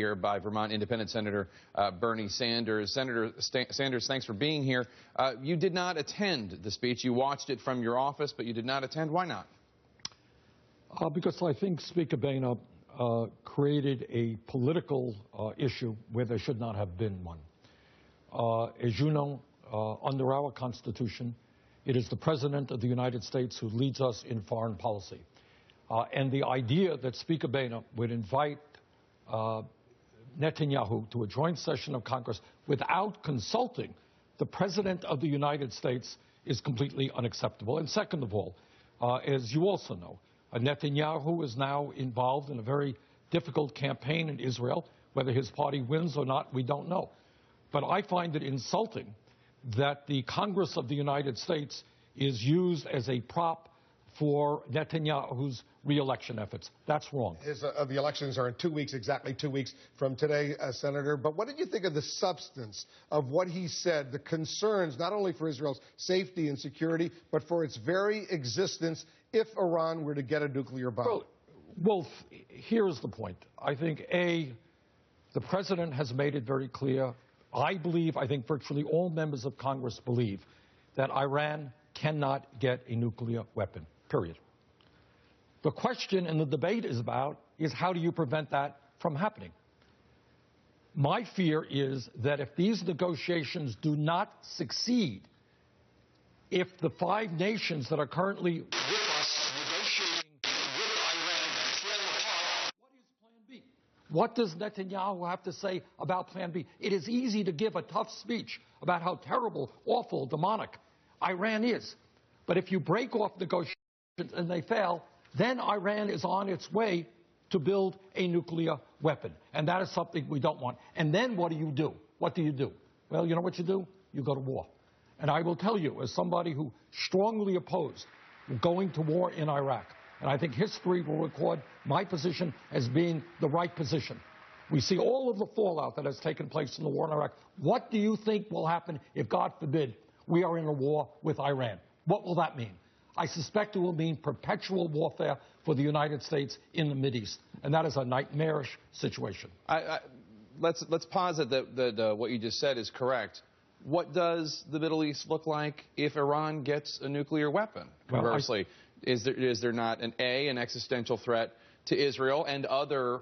Here by Vermont Independent Senator Bernie Sanders. Senator Sanders, thanks for being here. You did not attend the speech. You watched it from your office, but you did not attend. Why not? Because I think Speaker Boehner created a political issue where there should not have been one. As you know, under our Constitution, it is the President of the United States who leads us in foreign policy. And the idea that Speaker Boehner would invite Netanyahu to a joint session of Congress without consulting the President of the United States is completely unacceptable. And second of all, as you also know, Netanyahu is now involved in a very difficult campaign in Israel. Whether his party wins or not, we don't know. But I find it insulting that the Congress of the United States is used as a prop for Netanyahu's re-election efforts. That's wrong. The elections are in 2 weeks, exactly 2 weeks from today, Senator. But what did you think of the substance of what he said, the concerns not only for Israel's safety and security, but for its very existence if Iran were to get a nuclear bomb? Well, here's the point. I think, A, the President has made it very clear. I think virtually all members of Congress believe that Iran cannot get a nuclear weapon, period. The question and the debate is how do you prevent that from happening? My fear is that if these negotiations do not succeed, if the 5 nations that are currently with us negotiating with Iran fall apart, what is Plan B? What does Netanyahu have to say about Plan B? It is easy to give a tough speech about how terrible, awful, demonic Iran is. But if you break off negotiations and they fail, then Iran is on its way to build a nuclear weapon. And that is something we don't want. And then what do you do? What do you do? Well, you know what you do? You go to war. And I will tell you, as somebody who strongly opposed going to war in Iraq, and I think history will record my position as being the right position. We see all of the fallout that has taken place in the war in Iraq. What do you think will happen if, God forbid, we are in a war with Iran? What will that mean? I suspect it will mean perpetual warfare for the United States in the Mideast, and that is a nightmarish situation. Let's posit that what you just said is correct. What does the Middle East look like if Iran gets a nuclear weapon? Conversely, is there not an existential threat to Israel and other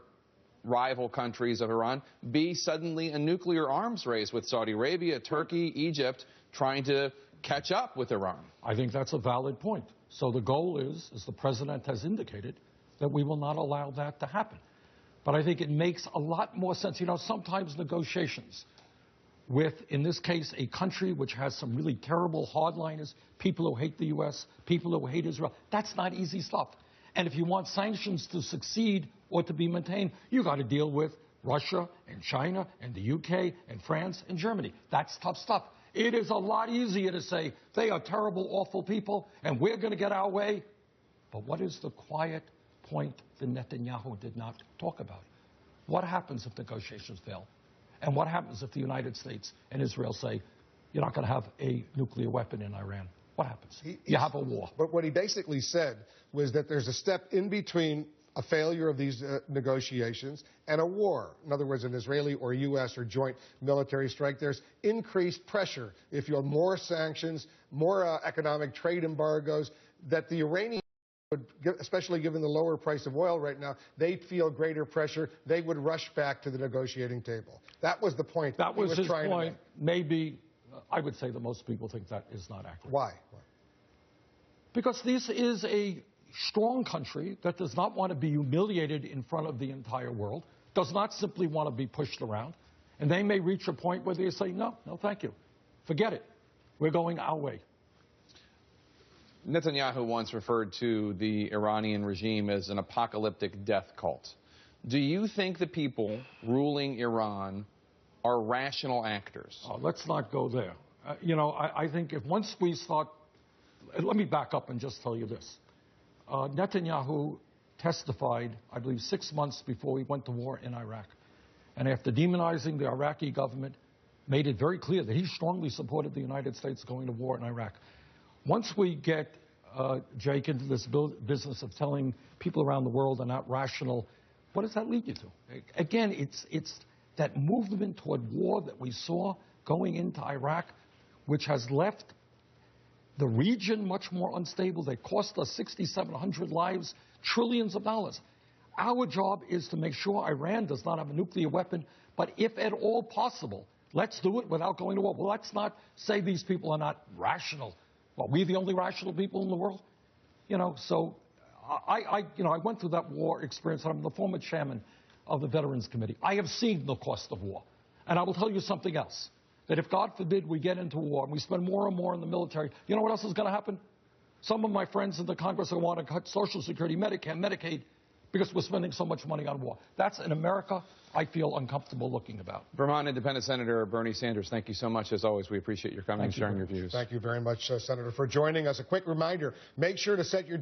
rival countries of Iran? B, suddenly a nuclear arms race with Saudi Arabia, Turkey, Egypt trying to catch up with Iran? I think that's a valid point. So the goal is, as the President has indicated, that we will not allow that to happen. But I think it makes a lot more sense. You know, sometimes negotiations with, in this case, a country which has some really terrible hardliners, people who hate the U.S., people who hate Israel, that's not easy stuff. And if you want sanctions to succeed or to be maintained, you've got to deal with Russia and China and the UK and France and Germany. That's tough stuff. It is a lot easier to say they are terrible, awful people, and we're going to get our way. But what is the quiet point that Netanyahu did not talk about? What happens if negotiations fail? And what happens if the United States and Israel say, you're not going to have a nuclear weapon in Iran? What happens? You have a war. But what he basically said was that there's a step in between a failure of these negotiations and a war. In other words, an Israeli or U.S. or joint military strike. There's increased pressure. If you have more sanctions, more economic trade embargoes, that the Iranians would, especially given the lower price of oil right now, they'd feel greater pressure. They would rush back to the negotiating table. That was the point. That was his point. Maybe, I would say that most people think that is not accurate. Why? Because this is a strong country that does not want to be humiliated in front of the entire world, does not simply want to be pushed around, and they may reach a point where they say, no, thank you. Forget it. We're going our way. Netanyahu once referred to the Iranian regime as an apocalyptic death cult. Do you think the people ruling Iran are rational actors? Let's not go there. I think if once we start, let me back up and just tell you this. Netanyahu testified, I believe, 6 months before we went to war in Iraq. And after demonizing the Iraqi government, made it very clear that he strongly supported the United States going to war in Iraq. Once we get, Jake, into this business of telling people around the world they're not rational, what does that lead you to? Again, it's that movement toward war that we saw going into Iraq, which has left the region much more unstable. They cost us 6,700 lives, trillions of dollars. Our job is to make sure Iran does not have a nuclear weapon, but if at all possible, let's do it without going to war. Well, let's not say these people are not rational. Well, we're the only rational people in the world? So I went through that war experience. I'm the former chairman of the Veterans Committee. I have seen the cost of war. And I will tell you something else, that if, God forbid, we get into war and we spend more and more in the military, you know what else is going to happen? Some of my friends in the Congress will want to cut Social Security, Medicare, Medicaid, because we're spending so much money on war. That's in America I feel uncomfortable looking about. Vermont Independent Senator Bernie Sanders, thank you so much. As always, we appreciate your coming and sharing your views. Thank you very much, Senator, for joining us. A quick reminder, make sure to set your